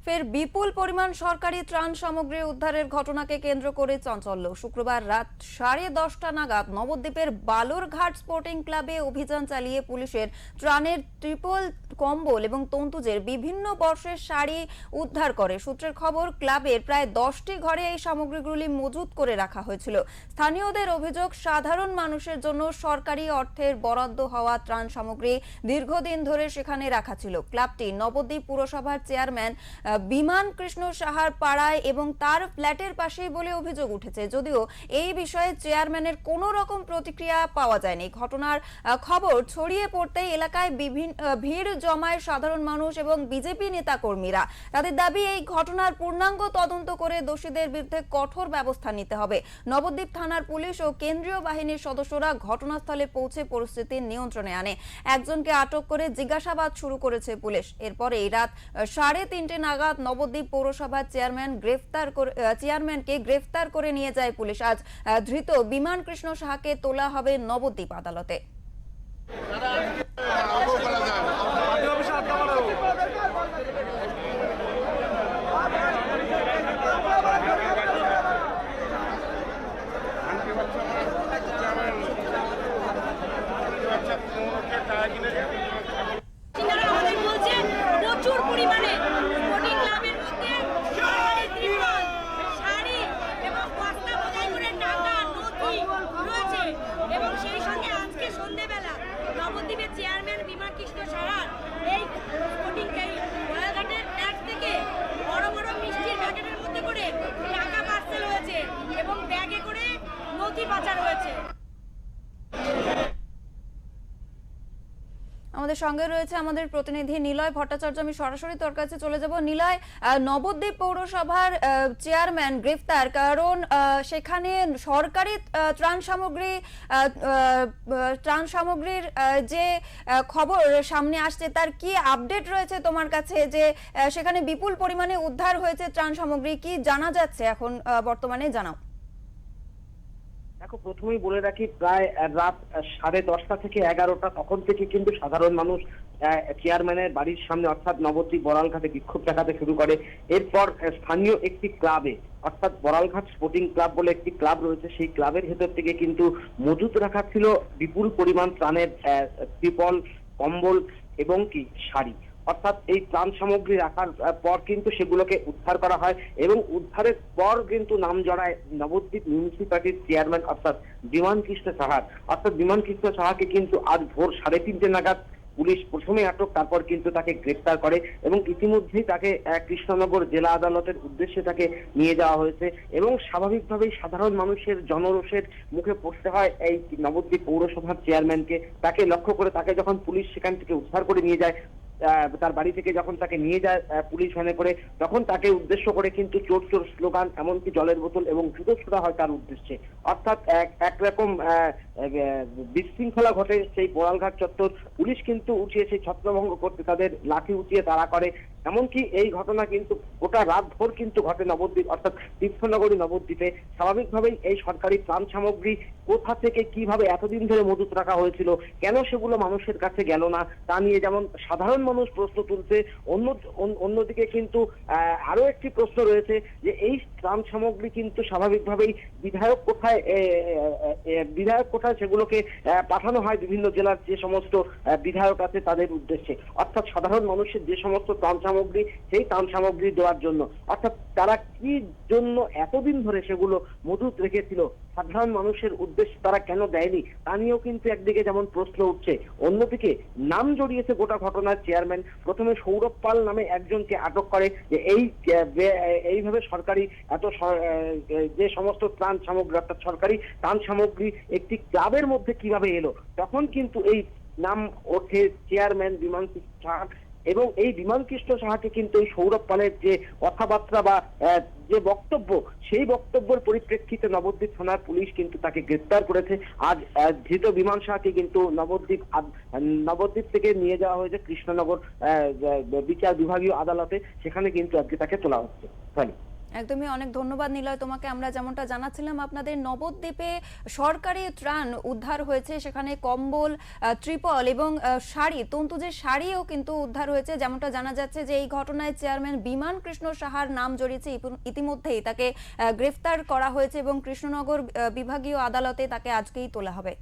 ফের বিপুল পরিমাণ সরকারি ত্রাণ সামগ্রী উদ্ধারের ঘটনাকে কেন্দ্র করে চাঞ্চল্য। শুক্রবার রাত 10:30 নাগাদ নবদ্বীপের বালুরঘাট স্পোর্টিং ক্লাবে অভিযান চালিয়ে পুলিশের ত্রাণের ট্রিপল কম্বল এবং তন্তুজের বিভিন্ন বর্ষের শাড়ি উদ্ধার করে। সূত্রের খবর, ক্লাবের প্রায় 10টি ঘরে এই সামগ্রীগুলি মজুত করে রাখা হয়েছিল। স্থানীয়দের অভিযোগ, সাধারণ মানুষের জন্য সরকারি অর্থের বরাদ্দ হওয়া ত্রাণ সামগ্রী দীর্ঘদিন ধরে সেখানে রাখা ছিল। ক্লাবটি নবদ্বীপ পুরসভার চেয়ারম্যান বিমান কৃষ্ণ সাহার পাড়ায় এবং তার ফ্ল্যাটের পাশেই বলে অভিযোগ উঠেছে। যদিও এই বিষয়ে চেয়ারম্যানের কোনো রকম প্রতিক্রিয়া পাওয়া যায়নি। ঘটনার খবর ছড়িয়ে পড়তেই এলাকায় ভিড় জমায় সাধারণ মানুষ এবং বিজেপি নেতাকর্মীরা। তাদের দাবি, এই ঘটনার পূর্ণাঙ্গ তদন্ত করে দোষীদের বিরুদ্ধে কঠোর ব্যবস্থা নিতে হবে। নবদ্বীপ থানার পুলিশ ও কেন্দ্রীয় বাহিনীর সদস্যরা ঘটনাস্থলে পৌঁছে পরিস্থিতি নিয়ন্ত্রণে আনে। একজনকে আটক করে জিজ্ঞাসাবাদ শুরু করেছে পুলিশ। এরপরে রাত 3:30 নাগাদ নবদ্বীপ পৌরসভার চেয়ারম্যানকে গ্রেফতার করে নিয়ে যায় পুলিশ। আজ ধৃত বিমান কৃষ্ণ সাহাকে তোলা হবে নবদ্বীপ আদালতে। প্রচুর পরিমাণে স্পোর্টিং ক্লাবের মধ্যে ত্রিপল, শাড়ি এবং বস্তা বোঝাই করে টাকা, নথি রয়েছে। এবং সেই সঙ্গে আজকে সন্ধ্যেবেলা নবদ্বীপের চেয়ারম্যান বিমান কৃষ্ণ সাহার এই স্পোর্টিং গোয়ালঘাটের ট্যাগ থেকে বড় বড় মিষ্টির প্যাকেটের মধ্যে করে টাকা পার্সেল হয়েছে এবং ব্যাগে করে নথি পাচার হয়েছে। আমাদের সঙ্গে রয়েছে আমাদের প্রতিনিধি নিলয় ভট্টাচার্য। আমি সরাসরি তোর কাছে চলে যাব। নিলয়, নবদ্বীপ পৌরসভার চেয়ারম্যান গ্রেফতার, কারণ সেখানে সরকারি ত্রাণ সামগ্রীর যে খবর সামনে আসছে, তার কি আপডেট রয়েছে তোমার কাছে, যে সেখানে বিপুল পরিমাণে উদ্ধার হয়েছে ত্রাণ সামগ্রী? কি জানা যাচ্ছে এখন বর্তমানে, জানাও। দেখো, প্রথমেই বলে রাখি, প্রায় রাত 10:30 থেকে 11টা তখন থেকে কিন্তু সাধারণ মানুষ চেয়ারম্যানের বাড়ির সামনে অর্থাৎ নবদ্বীপ বড়ালঘাটে বিক্ষোভ দেখাতে শুরু করে। এরপর স্থানীয় একটি ক্লাবে অর্থাৎ বড়ালঘাট স্পোর্টিং ক্লাব বলে একটি ক্লাব রয়েছে, সেই ক্লাবের ভেতর থেকে কিন্তু মজুত রাখা ছিল বিপুল পরিমাণ ত্রাণের ত্রিপল, কম্বল এবং কি শাড়ি। অর্থাৎ এই ত্রাণ সামগ্রী রাখার পর কিন্তু সেগুলোকে উদ্ধার করা হয় এবং উদ্ধারের পর কিন্তু নাম জড়ায় নবদ্বীপ মিউনিসিপালিটির চেয়ারম্যান অর্থাৎ বিমান কৃষ্ণ সাহার। অর্থাৎ বিমান কৃষ্ণ সাহাকে কিন্তু আজ ভোর 3:30 নাগাদ পুলিশ প্রথমে আটক, তারপর কিন্তু তাকে গ্রেফতার করে এবং ইতিমধ্যেই তাকে কৃষ্ণনগর জেলা আদালতের উদ্দেশ্যে তাকে নিয়ে যাওয়া হয়েছে। এবং স্বাভাবিকভাবেই সাধারণ মানুষের জনরোষের মুখে পড়তে হয় এই নবদ্বীপ পৌরসভার চেয়ারম্যানকে। তাকে লক্ষ্য করে তাকে যখন পুলিশ সেখান থেকে উদ্ধার করে নিয়ে যায়, তার বাড়ি থেকে যখন তাকে নিয়ে যায় পুলিশ ভ্যানে করে, তখন তাকে উদ্দেশ্য করে কিন্তু চোর চোর স্লোগান, এমনকি জলের বোতল এবং জুতো ছোড়া হয় তার উদ্দেশ্যে। অর্থাৎ একরকম বিশৃঙ্খলা ঘটে সেই বড়ালঘাট চত্বর। পুলিশ কিন্তু উঠিয়ে সেই ছত্রভঙ্গ করতে তাদের লাঠি উঠিয়ে তাড়া করে। এমনকি এই ঘটনা কিন্তু গোটা রাত ভোর কিন্তু ঘটে নবদ্বীপ অর্থাৎ তীর্থনগরী নবদ্বীপে। স্বাভাবিকভাবেই এই সরকারি ত্রাণ সামগ্রী কোথা থেকে কিভাবে এতদিন ধরে মজুত রাখা হয়েছিল, কেন সেগুলো মানুষের কাছে গেল না, তা নিয়ে যেমন সাধারণ মানুষ প্রশ্ন তুলছে, অন্যদিকে কিন্তু আরো একটি প্রশ্ন রয়েছে যে এই ত্রাণ সামগ্রী কিন্তু স্বাভাবিকভাবেই বিধায়ক কোথায় সেগুলোকে পাঠানো হয় বিভিন্ন জেলার যে সমস্ত বিধায়ক আছে তাদের উদ্দেশ্যে। অর্থাৎ সাধারণ মানুষের যে সমস্ত ত্রাণ সামগ্রী, সেই ত্রাণ সামগ্রী দেওয়ার জন্য। অর্থাৎ তারা কি জন্য এতদিন ধরে সেগুলো মজুত রেখেছিল, সাধারণ মানুষের উদ্দেশ্যে তারা কেন দেয়নি, তা নিয়েও কিন্তু একদিকে যেমন প্রশ্ন উঠছে, অন্যদিকে নাম জড়িয়েছে গোটা ঘটনার চেয়ারম্যান। প্রথমে সৌরভ পাল নামে একজনকে আটক করে যে এইভাবে সরকারি যে সমস্ত ত্রাণ সামগ্রী অর্থাৎ সরকারি ত্রাণ সামগ্রী একটি ক্লাবের মধ্যে কিভাবে এলো। তখন কিন্তু এই নাম ওঠে চেয়ারম্যান বিমান কৃষ্ণ সাহা এবং এই বিমান কৃষ্ণ সাহাকে কিন্তু এই সৌরভ পালের যে কথাবার্তা বা যে বক্তব্য, সেই বক্তব্যের পরিপ্রেক্ষিতে নবদ্বীপ থানার পুলিশ কিন্তু তাকে গ্রেফতার করেছে। আজ ধৃত বিমান সাহাকে কিন্তু নবদ্বীপ থেকে নিয়ে যাওয়া হয়েছে কৃষ্ণনগর বিচার বিভাগীয় আদালতে, সেখানে কিন্তু আজকে তাকে তোলা হচ্ছে। একদমই, অনেক ধন্যবাদ নিলয় তোমাকে। আমরা যেমনটা জানাচ্ছিলাম, আপনাদের নবদ্বীপে সরকারি ত্রাণ উদ্ধার হয়েছে, সেখানে কম্বল, ত্রিপল এবং শাড়ি, তন্তুজের শাড়িও কিন্তু উদ্ধার হয়েছে। যেমনটা জানা যাচ্ছে যে এই ঘটনায় চেয়ারম্যান বিমান কৃষ্ণ সাহার নাম জড়িয়েছে, ইতিমধ্যেই তাকে গ্রেফতার করা হয়েছে এবং কৃষ্ণনগর বিভাগীয় আদালতে তাকে আজকেই তোলা হবে।